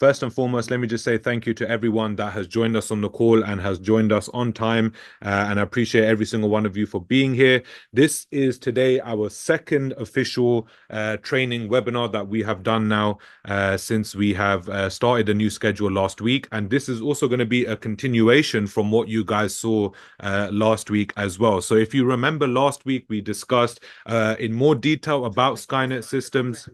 First and foremost, let me just say thank you to everyone that has joined us on the call and has joined us on time. And I appreciate every single one of you for being here. This is today our second official training webinar that we have done now since we have started a new schedule last week. And this is also going to be a continuation from what you guys saw last week as well. So if you remember last week, we discussed in more detail about Skainet systems.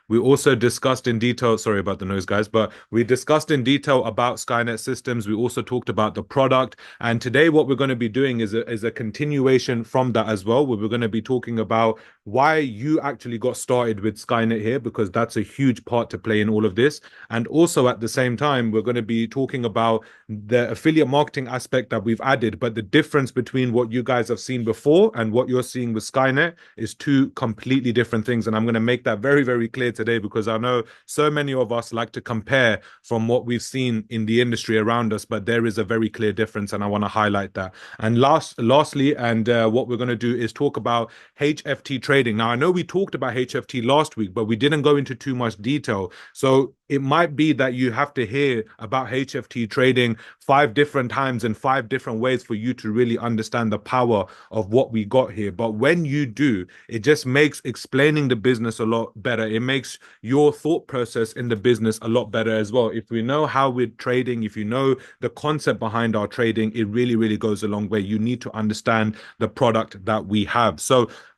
We also discussed in detail, sorry about the noise, guys, but we discussed in detail about Skynet systems. We also talked about the product. And today, what we're going to be doing is a continuation from that as well, where we're going to be talking about why you actually got started with Skynet here, because that's a huge part to play in all of this. And also at the same time, we're going to be talking about the affiliate marketing aspect that we've added, but the difference between what you guys have seen before and what you're seeing with Skynet is two completely different things. And I'm going to make that very, very clear today, because I know so many of us like to compare from what we've seen in the industry around us, but there is a very clear difference, and I want to highlight that. And lastly, what we're going to do is talk about HFT trading. Now, I know we talked about HFT last week, but we didn't go into too much detail. So it might be that you have to hear about HFT trading 5 different times in 5 different ways for you to really understand the power of what we got here. But when you do, it just makes explaining the business a lot better. It makes your thought process in the business a lot better as well. If we know how we're trading, if you know the concept behind our trading, it really, really goes a long way. You need to understand the product that we have.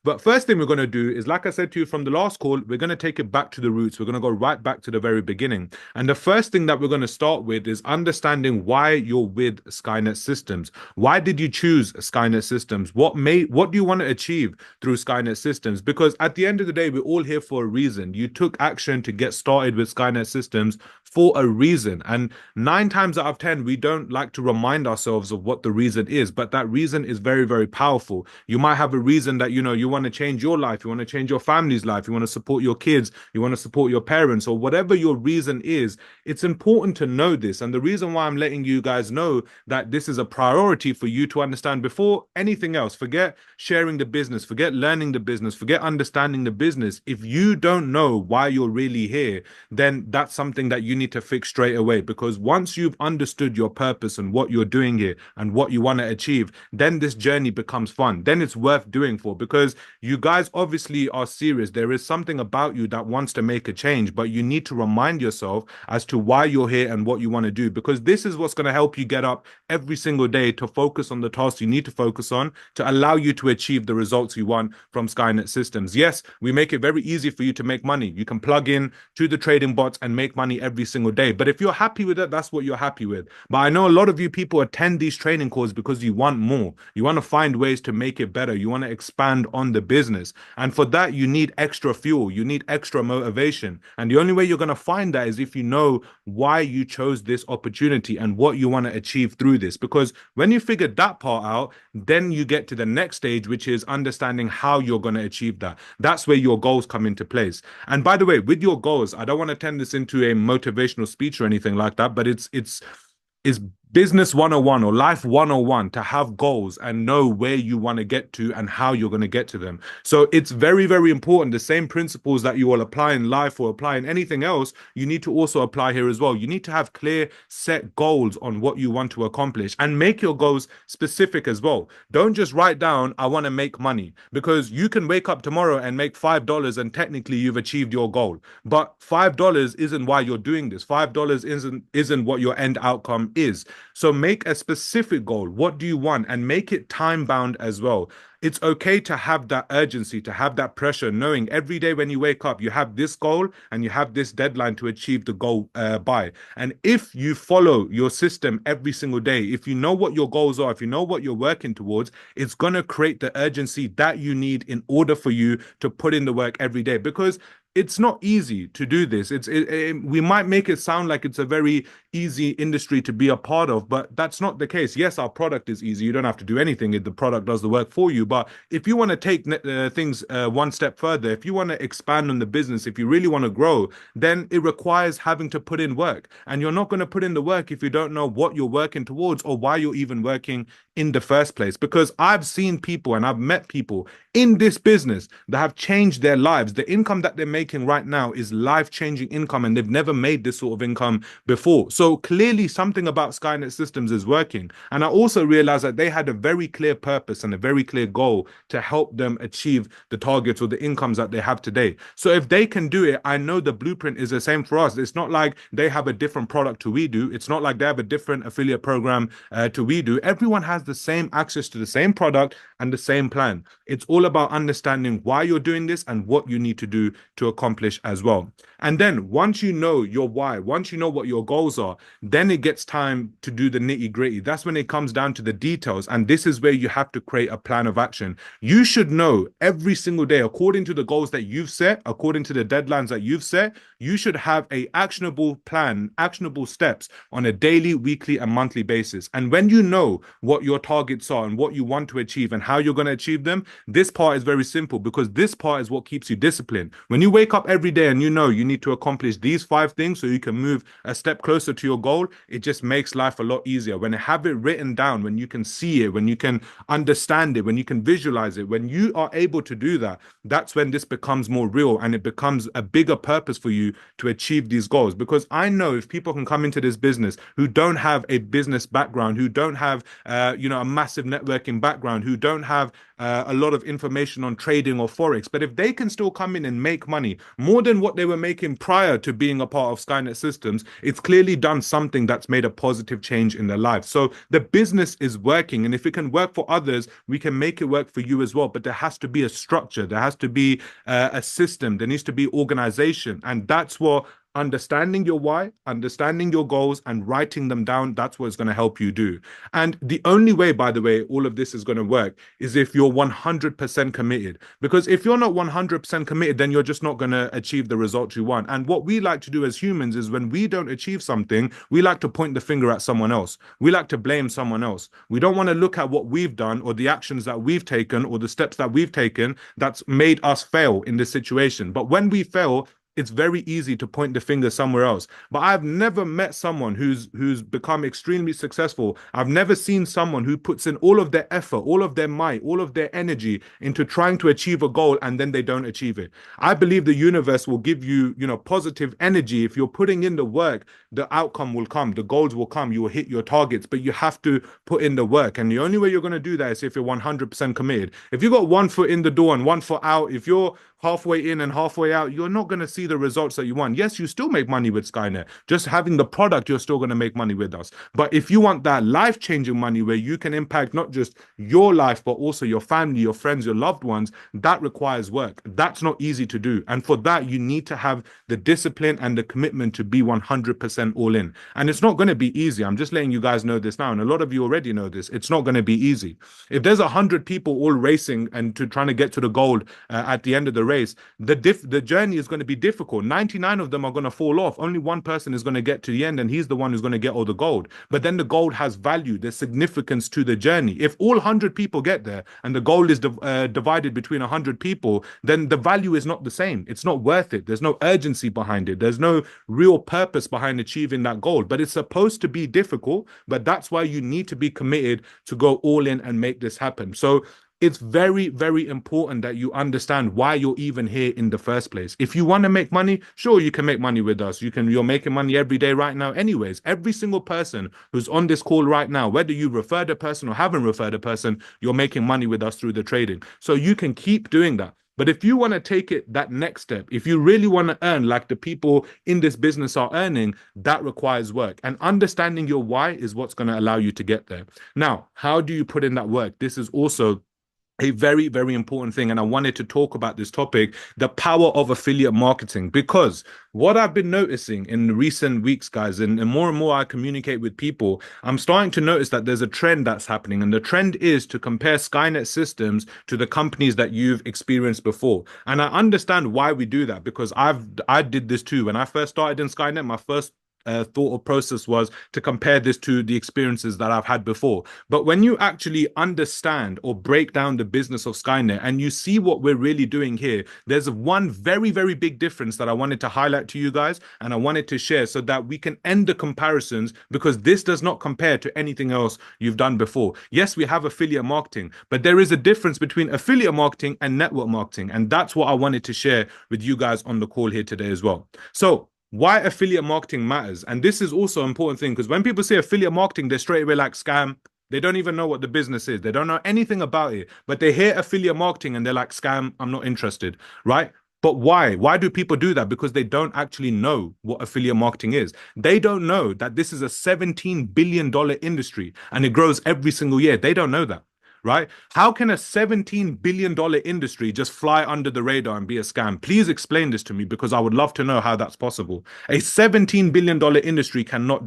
But first thing we're going to do is, like I said to you from the last call, we're going to take it back to the roots. We're going to go right back to the very beginning. And the first thing that we're going to start with is understanding why you're with Skynet Systems. Why did you choose Skynet Systems? What do you want to achieve through Skynet Systems? Because at the end of the day, we're all here for a reason. You took action to get started with Skynet Systems for a reason. And 9 times out of 10, we don't like to remind ourselves of what the reason is, but that reason is very, very powerful. You might have a reason that, you want to change your life, you want to change your family's life, you want to support your kids, you want to support your parents, or whatever your reason is. It's important to know this. And the reason why I'm letting you guys know that this is a priority for you to understand before anything else, forget sharing the business, forget learning the business, forget understanding the business. If you don't know why you're really here, then that's something that you need to fix straight away. Because once you've understood your purpose and what you're doing here and what you want to achieve, then this journey becomes fun. Then it's worth doing for, because you guys obviously are serious. There is something about you that wants to make a change, but you need to remind yourself as to why you're here and what you want to do, because this is what's going to help you get up every single day to focus on the tasks you need to focus on to allow you to achieve the results you want from Skynet Systems. Yes, we make it very easy for you to make money. You can plug in to the trading bots and make money every single day. But if you're happy with it, that's what you're happy with. But I know a lot of you people attend these training calls because you want more. You want to find ways to make it better. You want to expand on the business. And for that, you need extra fuel. You need extra motivation. And the only way you're going to find that is if you know why you chose this opportunity and what you want to achieve through this. Because when you figure that part out, then you get to the next stage, which is understanding how you're going to achieve that. That's where your goals come into place. And by the way, with your goals, I don't want to turn this into a motivational speech or anything like that, but it's business 101 or life 101 to have goals and know where you want to get to and how you're going to get to them. So it's very, very important. The same principles that you will apply in life or apply in anything else, you need to also apply here as well. You need to have clear set goals on what you want to accomplish and make your goals specific as well. Don't just write down, I want to make money, because you can wake up tomorrow and make $5 and technically you've achieved your goal. But $5 isn't why you're doing this. $5 isn't what your end outcome is. So make a specific goal. What do you want? And make it time bound as well. It's okay to have that urgency, to have that pressure, knowing every day when you wake up, you have this goal and you have this deadline to achieve the goal by. And if you follow your system every single day, if you know what your goals are, if you know what you're working towards, it's going to create the urgency that you need in order for you to put in the work every day. Because it's not easy to do this. We might make it sound like it's a very easy industry to be a part of, but that's not the case. Yes, our product is easy. You don't have to do anything. The product does the work for you. But if you want to take things one step further, if you want to expand on the business, if you really want to grow, then it requires having to put in work. And you're not going to put in the work if you don't know what you're working towards or why you're even working in the first place. Because I've seen people and I've met people in this business that have changed their lives. The income that they're making making right now is life-changing income, and they've never made this sort of income before. So clearly something about Skynet Systems is working. And I also realized that they had a very clear purpose and a very clear goal to help them achieve the targets or the incomes that they have today. So if they can do it, I know the blueprint is the same for us. It's not like they have a different product to we do. It's not like they have a different affiliate program to we do. Everyone has the same access to the same product and the same plan. It's all about understanding why you're doing this and what you need to do to accomplish as well. And then once you know your why, once you know what your goals are, then it gets time to do the nitty gritty. That's when it comes down to the details. And this is where you have to create a plan of action. You should know every single day, according to the goals that you've set, according to the deadlines that you've set, you should have a actionable plan, actionable steps on a daily, weekly, and monthly basis. And when you know what your targets are and what you want to achieve and how you're going to achieve them, this part is very simple, because this part is what keeps you disciplined. When you wake up every day and you know you need to accomplish these 5 things so you can move a step closer to your goal, it just makes life a lot easier. When you have it written down, when you can see it, when you can understand it, when you can visualize it, when you are able to do that, that's when this becomes more real and it becomes a bigger purpose for you to achieve these goals. Because I know if people can come into this business who don't have a business background, who don't have a massive networking background, who don't have a lot of information on trading or forex, but if they can still come in and make money more than what they were making prior to being a part of Skynet Systems, it's clearly done something that's made a positive change in their life. So the business is working, and if it can work for others, we can make it work for you as well. But there has to be a structure, there has to be a system, there needs to be organization, and that's what understanding your why, understanding your goals, and writing them down, that's what it's going to help you do. And the only way, by the way, all of this is going to work is if you're 100% committed. Because if you're not 100% committed, then you're just not going to achieve the results you want. And what we like to do as humans is when we don't achieve something, we like to point the finger at someone else. We like to blame someone else. We don't want to look at what we've done or the actions that we've taken or the steps that we've taken that's made us fail in this situation. But when we fail, it's very easy to point the finger somewhere else. But I've never met someone who's become extremely successful. I've never seen someone who puts in all of their effort, all of their might, all of their energy into trying to achieve a goal and then they don't achieve it. I believe the universe will give you, positive energy. If you're putting in the work, the outcome will come, the goals will come, you will hit your targets, but you have to put in the work. And the only way you're going to do that is if you're 100% committed. If you got 1 foot in the door and 1 foot out, if you're halfway in and halfway out, you're not going to see the results that you want. Yes, you still make money with Skynet. Just having the product, you're still going to make money with us. But if you want that life-changing money where you can impact not just your life, but also your family, your friends, your loved ones, that requires work. That's not easy to do. And for that, you need to have the discipline and the commitment to be 100% all in. And it's not going to be easy. I'm just letting you guys know this now. And a lot of you already know this. It's not going to be easy. If there's 100 people all racing and trying to get to the goal at the end of the race, the journey is going to be difficult. 99 of them are going to fall off. Only one person is going to get to the end, and he's the one who's going to get all the gold. But then the gold has value. There's significance to the journey. If all 100 people get there and the gold is divided between 100 people, then the value is not the same. It's not worth it. There's no urgency behind it. There's no real purpose behind achieving that goal. But it's supposed to be difficult, but that's why you need to be committed to go all in and make this happen. So it's very, very important that you understand why you're even here in the first place. If you want to make money, sure, you can make money with us. You're making money every day right now anyways. Every single person who's on this call right now, whether you referred a person or haven't referred a person, you're making money with us through the trading. So you can keep doing that. But if you want to take it that next step, if you really want to earn like the people in this business are earning, that requires work. And understanding your why is what's going to allow you to get there. Now, how do you put in that work? This is also a very, very important thing. And I wanted to talk about this topic, the power of affiliate marketing, because what I've been noticing in recent weeks, guys, and more I communicate with people, I'm starting to notice that there's a trend that's happening. And the trend is to compare Skynet Systems to the companies that you've experienced before. And I understand why we do that, because I did this too. When I first started in Skynet, my first thought or process was to compare this to the experiences that I've had before. But when you actually understand or break down the business of Skynet and you see what we're really doing here, there's one very, very big difference that I wanted to highlight to you guys and I wanted to share so that we can end the comparisons, because this does not compare to anything else you've done before. Yes, we have affiliate marketing, but there is a difference between affiliate marketing and network marketing. And that's what I wanted to share with you guys on the call here today as well. So why affiliate marketing matters. And this is also an important thing, because when people say affiliate marketing, they're straight away like scam. They don't even know what the business is. They don't know anything about it, but they hear affiliate marketing and they're like, scam, I'm not interested, right? But why? Why do people do that? Because they don't actually know what affiliate marketing is. They don't know that this is a $17 billion industry and it grows every single year. They don't know that. Right? How can a $17 billion industry just fly under the radar and be a scam? Please explain this to me, because I would love to know how that's possible. A $17 billion industry cannot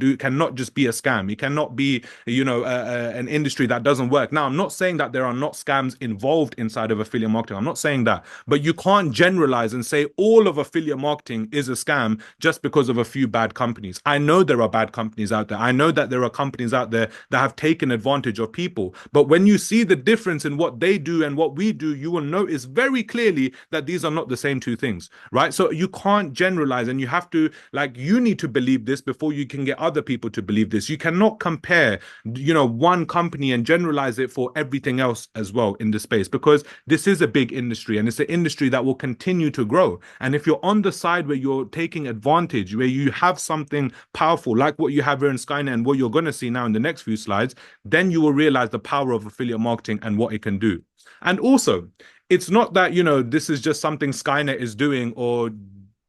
just be a scam. It cannot be, an industry that doesn't work. Now, I'm not saying that there are not scams involved inside of affiliate marketing. I'm not saying that, but you can't generalize and say all of affiliate marketing is a scam just because of a few bad companies. I know there are bad companies out there. I know that there are companies out there that have taken advantage of people, but when you see the difference in what they do and what we do, you will notice very clearly that these are not the same two things, right? So you can't generalize, and you have to, you need to believe this before you can get other people to believe this. You cannot compare, one company and generalize it for everything else as well in the space, because this is a big industry and it's an industry that will continue to grow. And if you're on the side where you're taking advantage, where you have something powerful like what you have here in Skynet and what you're going to see now in the next few slides, then you will realize the power of affiliate marketing and what it can do. And also, it's not that, this is just something Skynet is doing or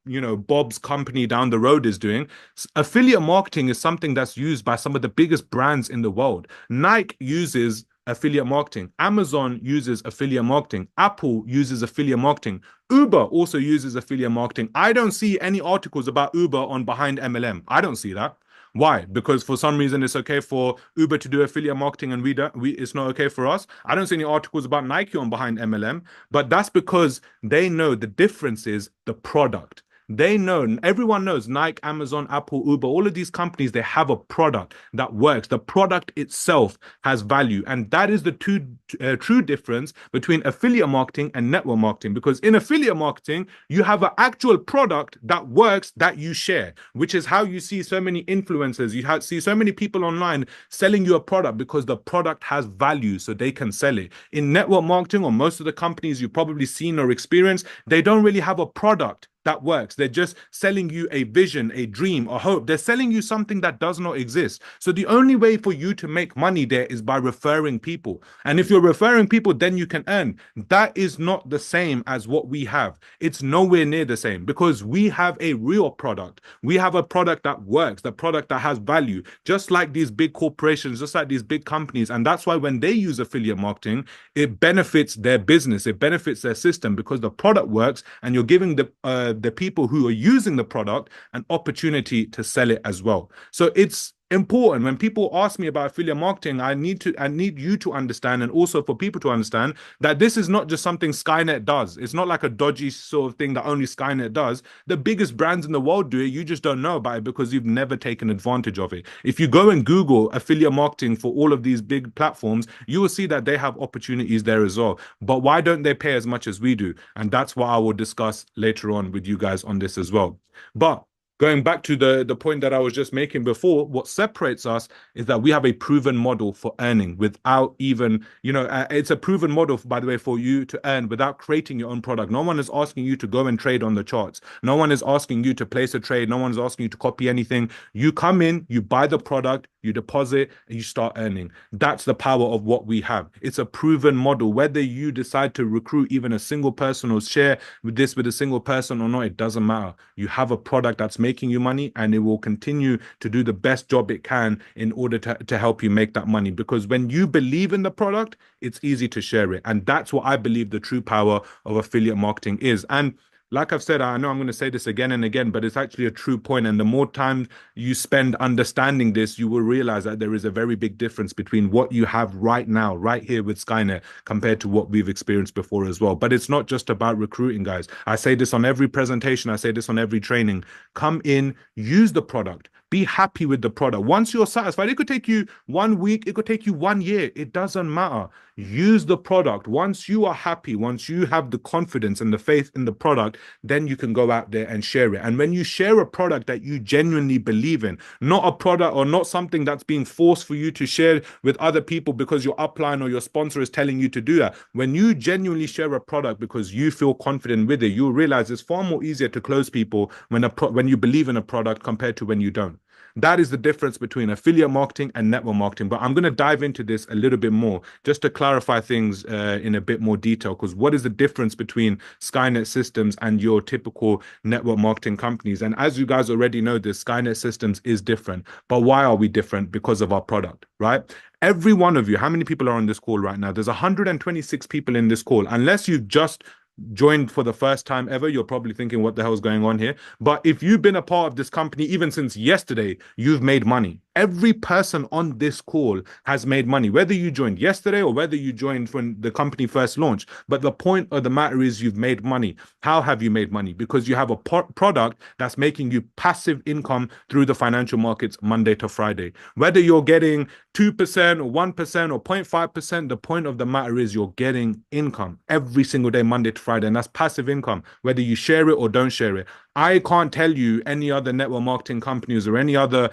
Bob's company down the road is doing. Affiliate marketing is something that's used by some of the biggest brands in the world. Nike uses affiliate marketing. Amazon uses affiliate marketing. Apple uses affiliate marketing. Uber also uses affiliate marketing. I don't see any articles about Uber on Behind MLM. I don't see that. Why? Because for some reason it's okay for Uber to do affiliate marketing and it's not okay for us. I don't see any articles about Nike on Behind MLM, but that's because they know the difference is the product. They know, and everyone knows, Nike, Amazon, Apple, Uber, all of these companies, they have a product that works. The product itself has value. And that is the true difference between affiliate marketing and network marketing. Because in affiliate marketing, you have an actual product that works that you share, which is how you see so many influencers. You see so many people online selling you a product because the product has value so they can sell it. In network marketing, or most of the companies you've probably seen or experienced, they don't really have a product that works. They're just selling you a vision, a dream, a hope. They're selling you something that does not exist. So the only way for you to make money there is by referring people. And if you're referring people, then you can earn. That is not the same as what we have. It's nowhere near the same, because we have a real product. We have a product that works, the product that has value, just like these big corporations, just like these big companies. And that's why when they use affiliate marketing, it benefits their business, it benefits their system, because the product works and you're giving the people who are using the product an opportunity to sell it as well. So it's important when people ask me about affiliate marketing. I need you to understand, and also for people to understand, that this is not just something Skynet does. It's not like a dodgy sort of thing that only Skynet does. The biggest brands in the world do it. You just don't know about it because you've never taken advantage of it. If you go and Google affiliate marketing for all of these big platforms, you will see that they have opportunities there as well. But why don't they pay as much as we do? And that's what I will discuss later on with you guys on this as well. But going back to the point that I was just making before, what separates us is that we have a proven model for earning without even, it's a proven model, by the way, for you to earn without creating your own product. No one is asking you to go and trade on the charts. No one is asking you to place a trade. No one is asking you to copy anything. You come in, you buy the product, you deposit, and you start earning. That's the power of what we have. It's a proven model. Whether you decide to recruit even a single person or share with a single person or not, it doesn't matter. You have a product that's making you money, and it will continue to do the best job it can in order to help you make that money. Because when you believe in the product, it's easy to share it. And that's what I believe the true power of affiliate marketing is. And like I've said, I know I'm going to say this again and again, but it's actually a true point. And the more time you spend understanding this, you will realize that there is a very big difference between what you have right now, right here with Skynet, compared to what we've experienced before as well. But it's not just about recruiting, guys. I say this on every presentation. I say this on every training. Come in, use the product. Be happy with the product. Once you're satisfied, it could take you 1 week, it could take you 1 year. It doesn't matter. Use the product. Once you are happy, once you have the confidence and the faith in the product, then you can go out there and share it. And when you share a product that you genuinely believe in, not a product or not something that's being forced for you to share with other people because your upline or your sponsor is telling you to do that. When you genuinely share a product because you feel confident with it, you'll realize it's far more easier to close people when you believe in a product compared to when you don't. That is the difference between affiliate marketing and network marketing. But I'm going to dive into this a little bit more just to clarify things in a bit more detail. Because what is the difference between Skainet systems and your typical network marketing companies? And as you guys already know, this Skainet systems is different. But why are we different? Because of our product, right? Every one of you, how many people are on this call right now? There's 126 people in this call. Unless you've just joined for the first time ever, you're probably thinking, what the hell is going on here? But if you've been a part of this company even since yesterday, you've made money. Every person on this call has made money, whether you joined yesterday or whether you joined when the company first launched. But the point of the matter is you've made money. How have you made money? Because you have a product that's making you passive income through the financial markets Monday to Friday. Whether you're getting 2% or 1% or 0.5%, the point of the matter is you're getting income every single day, Monday to Friday. And that's passive income, whether you share it or don't share it. I can't tell you any other network marketing companies or any other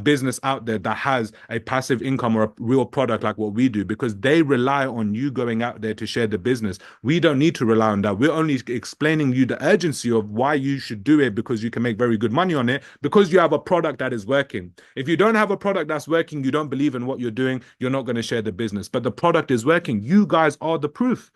business out there that has a passive income or a real product like what we do, because they rely on you going out there to share the business. We don't need to rely on that. We're only explaining you the urgency of why you should do it, because you can make very good money on it, because you have a product that is working. If you don't have a product that's working, you don't believe in what you're doing, you're not going to share the business. But the product is working. You guys are the proof.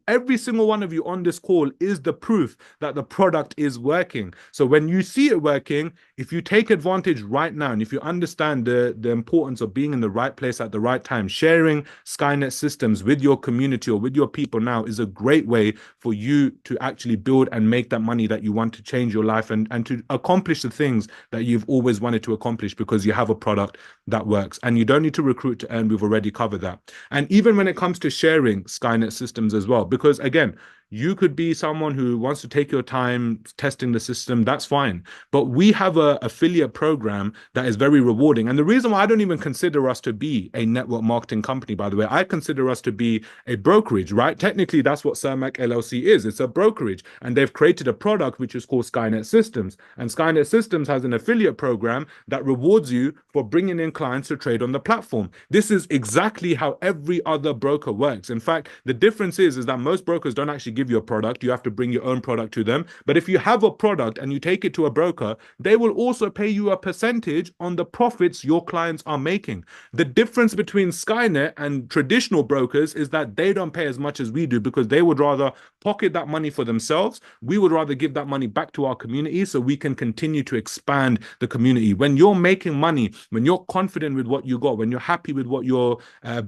Every single one of you on this call is the proof that the product is working. So when you see it working, if you take advantage right now, and if you understand the importance of being in the right place at the right time, sharing Skainet systems with your community or with your people now is a great way for you to actually build and make that money that you want to change your life and to accomplish the things that you've always wanted to accomplish, because you have a product that works. And you don't need to recruit to earn. We've already covered that. And even when it comes to sharing Skainet systems as well, because again, you could be someone who wants to take your time testing the system. That's fine. But we have an affiliate program that is very rewarding. And the reason why I don't even consider us to be a network marketing company, by the way, I consider us to be a brokerage, right? Technically, that's what Cermac LLC is. It's a brokerage. And they've created a product which is called Skainet Systems. And Skainet Systems has an affiliate program that rewards you for bringing in clients to trade on the platform. This is exactly how every other broker works. In fact, the difference is that most brokers don't actually give you a product. You have to bring your own product to them. But if you have a product and you take it to a broker, they will also pay you a percentage on the profits your clients are making. The difference between Skainet and traditional brokers is that they don't pay as much as we do, because they would rather pocket that money for themselves. We would rather give that money back to our community so we can continue to expand the community. When you're making money, when you're confident with what you got, when you're happy with what you're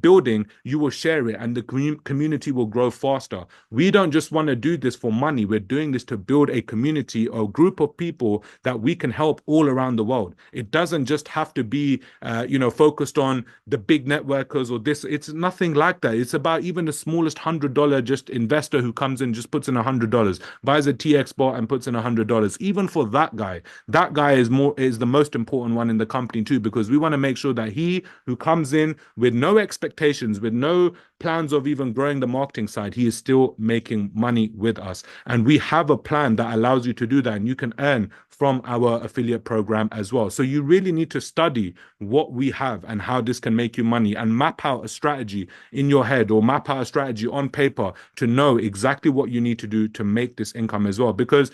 building, you will share it and the community will grow faster. We don't just want to do this for money. We're doing this to build a community or group of people that we can help all around the world. It doesn't just have to be, focused on the big networkers or this. It's nothing like that. It's about even the smallest $100 just investor who comes in, just puts in $100, buys a TX bot and puts in $100. Even for that guy is the most important one in the company too, because we want to make sure that he who comes in with no expectations, with no plans of even growing the marketing side, he is still making money with us. And we have a plan that allows you to do that, and you can earn from our affiliate program as well. So you really need to study what we have and how this can make you money, and map out a strategy in your head or map out a strategy on paper to know exactly what you need to do to make this income as well. Because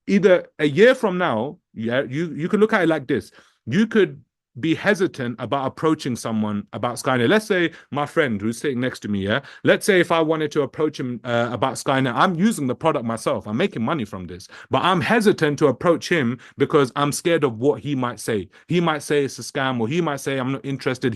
either a year from now, you could look at it like this. You could be hesitant about approaching someone about Skainet. Let's say my friend who's sitting next to me, yeah? Let's say if I wanted to approach him about Skainet, I'm using the product myself. I'm making money from this. But I'm hesitant to approach him because I'm scared of what he might say. He might say it's a scam, or he might say I'm not interested.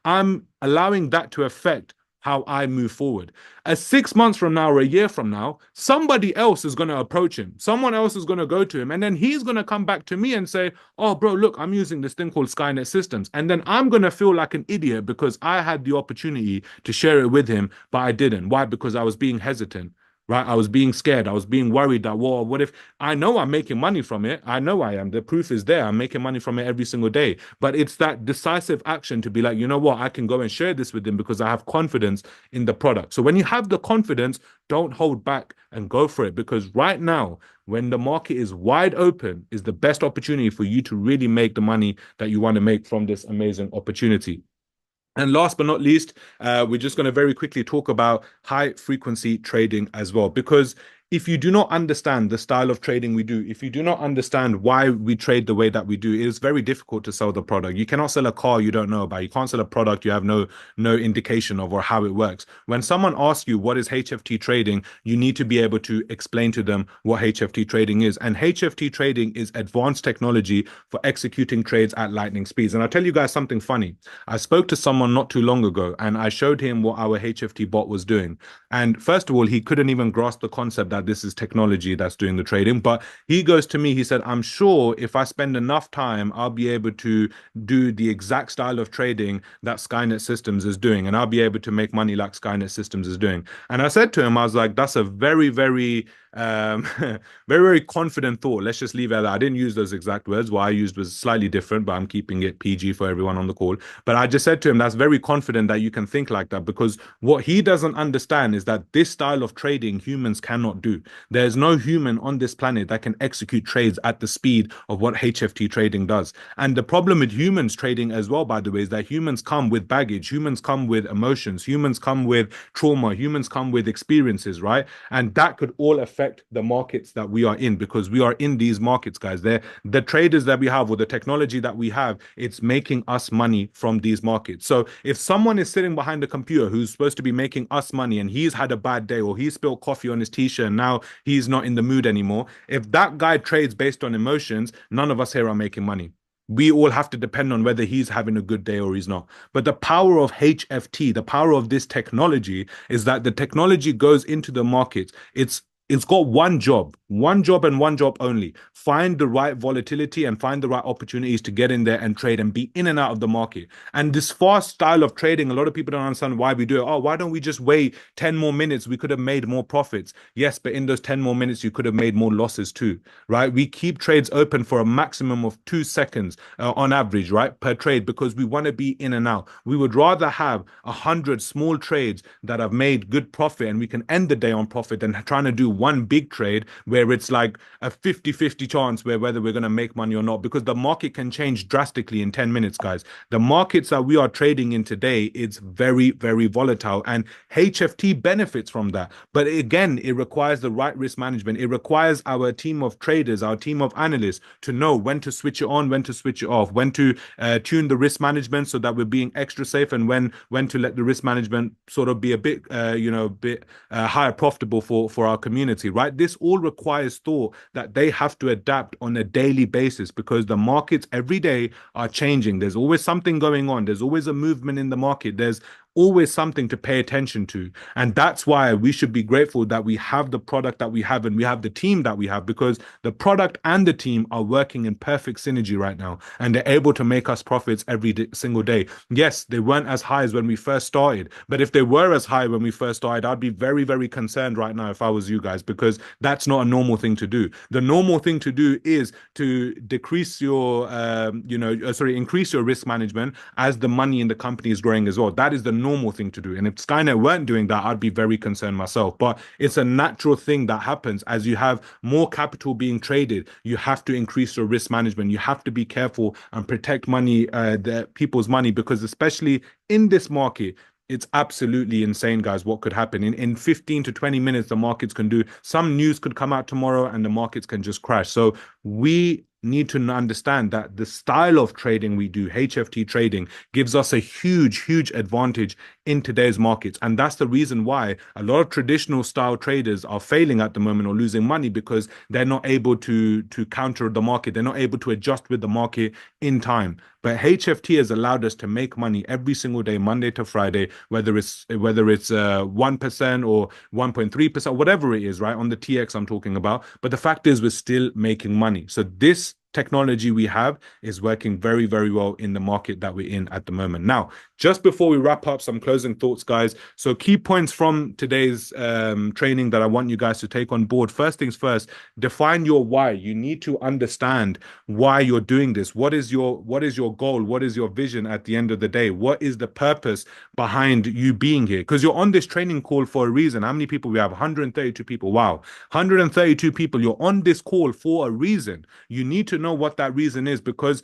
I'm allowing that to affect how I move forward. 6 months from now or a year from now, somebody else is going to approach him. Someone else is going to go to him. And then he's going to come back to me and say, oh, bro, look, I'm using this thing called Skainet Systems. And then I'm going to feel like an idiot because I had the opportunity to share it with him, but I didn't. Why? Because I was being hesitant. right? I was being scared. I was being worried that, well, what if I know I'm making money from it? I know I am. The proof is there. I'm making money from it every single day. But it's that decisive action to be like, you know what? I can go and share this with them because I have confidence in the product. So when you have the confidence, don't hold back and go for it, because right now, when the market is wide open, is the best opportunity for you to really make the money that you want to make from this amazing opportunity. And last but not least, we're just going to very quickly talk about high frequency trading as well. Because if you do not understand the style of trading we do, if you do not understand why we trade the way that we do, it is very difficult to sell the product. You cannot sell a car you don't know about. You can't sell a product you have no indication of or how it works. When someone asks you what is HFT trading, you need to be able to explain to them what HFT trading is. And HFT trading is advanced technology for executing trades at lightning speeds. And I'll tell you guys something funny. I spoke to someone not too long ago and I showed him what our HFT bot was doing. And first of all, he couldn't even grasp the concept that this is technology that's doing the trading. But he goes to me, he said, I'm sure if I spend enough time, I'll be able to do the exact style of trading that Skainet Systems is doing. And I'll be able to make money like Skainet Systems is doing. And I said to him, I was like, that's a very, very very, very confident thought. Let's just leave it at that. I didn't use those exact words. What I used was slightly different, but I'm keeping it PG for everyone on the call. But I just said to him, that's very confident that you can think like that, because what he doesn't understand is that this style of trading humans cannot do. There's no human on this planet that can execute trades at the speed of what HFT trading does. And the problem with humans trading as well, by the way, is that humans come with baggage, humans come with emotions, humans come with trauma, humans come with experiences, right? And that could all affect the markets that we are in, because we are in these markets, guys. They're the traders that we have, or the technology that we have, it's making us money from these markets. So if someone is sitting behind a computer who's supposed to be making us money and he's had a bad day, or he spilled coffee on his t-shirt and now he's not in the mood anymore, if that guy trades based on emotions, none of us here are making money. We all have to depend on whether he's having a good day or he's not. But the power of HFT, the power of this technology, is that the technology goes into the market. It's got one job and one job only. Find the right volatility and find the right opportunities to get in there and trade and be in and out of the market. And this fast style of trading, a lot of people don't understand why we do it. Oh, why don't we just wait 10 more minutes? We could have made more profits. Yes, but in those 10 more minutes, you could have made more losses too, right? We keep trades open for a maximum of 2 seconds on average, right, per trade, because we want to be in and out. We would rather have 100 small trades that have made good profit and we can end the day on profit than trying to do one big trade where it's like a 50-50 chance where whether we're going to make money or not, because the market can change drastically in 10 minutes, guys. The markets that we are trading in today, it's very, very volatile, and HFT benefits from that. But again, it requires the right risk management. It requires our team of traders, our team of analysts to know when to switch it on, when to switch it off, when to tune the risk management so that we're being extra safe, and when to let the risk management sort of be a bit higher profitable for our community, right? This all requires thought that they have to adapt on a daily basis, because the markets every day are changing. There's always something going on. There's always a movement in the market. There's always something to pay attention to. And that's why we should be grateful that we have the product that we have and we have the team that we have, because the product and the team are working in perfect synergy right now, and they're able to make us profits every single day. Yes, they weren't as high as when we first started, but if they were as high when we first started, I'd be very, very concerned right now if I was you guys, because that's not a normal thing to do. The normal thing to do is to decrease your, increase your risk management as the money in the company is growing as well. That is the normal thing to do. And if Skynet weren't doing that, I'd be very concerned myself. But it's a natural thing that happens as you have more capital being traded. You have to increase your risk management. You have to be careful and protect money, the people's money, because especially in this market, it's absolutely insane, guys, what could happen. In 15 to 20 minutes, the markets can do. Some news could come out tomorrow and the markets can just crash. So we need to understand that the style of trading we do, HFT trading, gives us a huge, huge advantage in today's markets. And that's the reason why a lot of traditional style traders are failing at the moment or losing money, because they're not able to counter the market. They're not able to adjust with the market in time. But HFT has allowed us to make money every single day, Monday to Friday, whether it's 1% or 1.3%, whatever it is, right? On the TX I'm talking about. But the fact is, we're still making money. So this technology we have is working very, very well in the market that we're in at the moment. Now, just before we wrap up, some closing thoughts, guys. So, key points from today's training that I want you guys to take on board. First things first, define your why. You need to understand why you're doing this. What is your goal? What is your vision at the end of the day? What is the purpose behind you being here? Because you're on this training call for a reason. How many people we have? 132 people. Wow. 132 people. You're on this call for a reason. You need to know what that reason is, because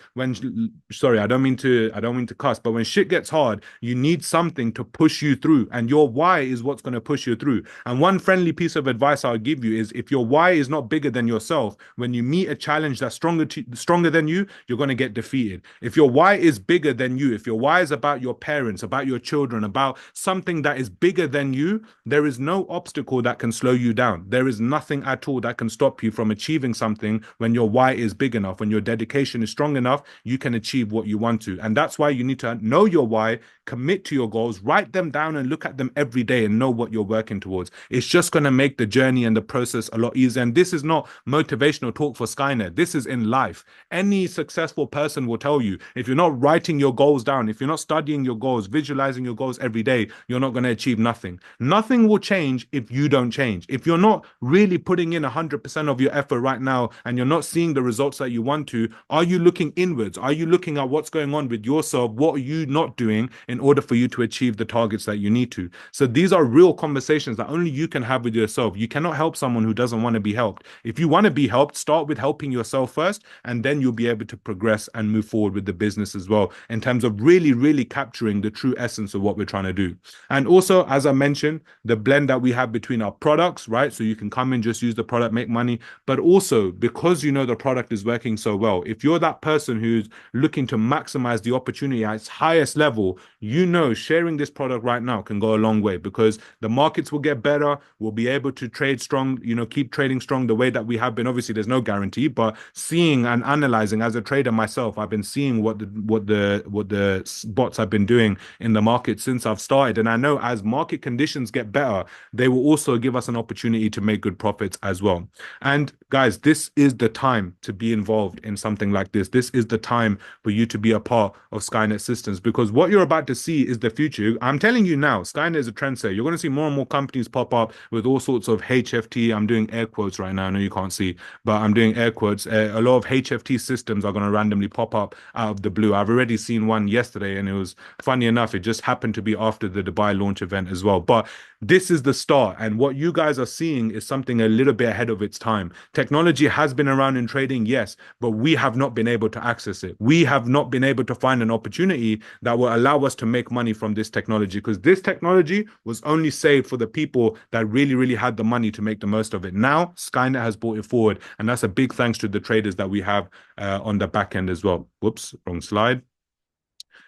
sorry, I don't mean to cuss, but when shit gets hard, you need something to push you through, and your why is what's going to push you through. And one friendly piece of advice I'll give you is, if your why is not bigger than yourself, when you meet a challenge that's stronger than you, you're going to get defeated. If your why is bigger than you, if your why is about your parents, about your children, about something that is bigger than you, there is no obstacle that can slow you down. There is nothing at all that can stop you from achieving something. When your why is big enough, when your dedication is strong enough, you can achieve what you want to. And that's why you need to know your why, commit to your goals, write them down and look at them every day and know what you're working towards. It's just going to make the journey and the process a lot easier. And this is not motivational talk for Skynet. This is in life. Any successful person will tell you, if you're not writing your goals down, if you're not studying your goals, visualizing your goals every day, you're not going to achieve nothing. Nothing will change if you don't change. If you're not really putting in 100% of your effort right now and you're not seeing the results that you want to, are you looking inwards? Are you looking at what's going on with yourself? What are you not doing in order for you to achieve the targets that you need to? So these are real conversations that only you can have with yourself. You cannot help someone who doesn't want to be helped. If you want to be helped, start with helping yourself first, and then you'll be able to progress and move forward with the business as well, in terms of really, really capturing the true essence of what we're trying to do. And also, as I mentioned, the blend that we have between our products, right? So you can come and just use the product, make money, but also because you know the product is working so well, if you're that person who's looking to maximize the opportunity at its highest level, you know sharing this product right now can go a long way, because the markets will get better. We'll be able to trade strong, keep trading strong the way that we have been. Obviously, there's no guarantee, but seeing and analyzing, as a trader myself, I've been seeing what the bots have been doing in the market since I've started, and I know as market conditions get better, they will also give us an opportunity to make good profits as well. And guys, this is the time to be involved in something like this. This is the time for you to be a part of Skynet Systems, because what you're about to see is the future. I'm telling you now, Skynet is a trendsetter. You're going to see more and more companies pop up with all sorts of HFT. I'm doing air quotes right now. I know you can't see, but I'm doing air quotes. A lot of HFT systems are going to randomly pop up out of the blue. I've already seen one yesterday, and it was funny enough, it just happened to be after the Dubai launch event as well. But this is the start, and what you guys are seeing is something a little bit ahead of its time. Technology has been around in trading, yes, but we have not been able to access it. We have not been able to find an opportunity that will allow us to make money from this technology, because this technology was only saved for the people that really, really had the money to make the most of it. Now, Skynet has brought it forward, and that's a big thanks to the traders that we have on the back end as well. Whoops, wrong slide.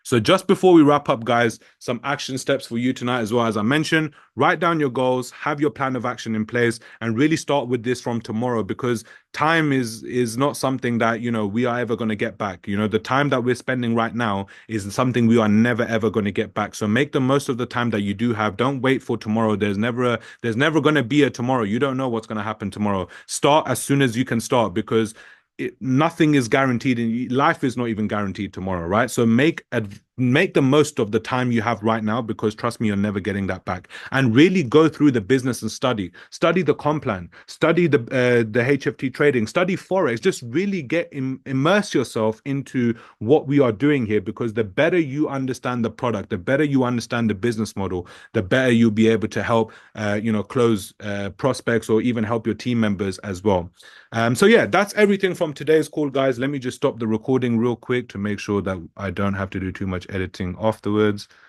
So just before we wrap up, guys, some action steps for you tonight as well. As I mentioned, write down your goals, have your plan of action in place, and really start with this from tomorrow, because time is not something that, we are ever going to get back. The time that we're spending right now is something we are never, ever going to get back. So make the most of the time that you do have. Don't wait for tomorrow. There's never going to be a tomorrow. You don't know what's going to happen tomorrow. Start as soon as you can start, because nothing is guaranteed, and life is not even guaranteed tomorrow, right? So make the most of the time you have right now, because trust me, you're never getting that back. And really go through the business and study the comp plan, study the HFT trading, study forex. Just really immerse yourself into what we are doing here, because the better you understand the product, the better you understand the business model, the better you'll be able to help close prospects, or even help your team members as well. So yeah, that's everything from today's call, guys. Let me just stop the recording real quick to make sure that I don't have to do too much editing afterwards.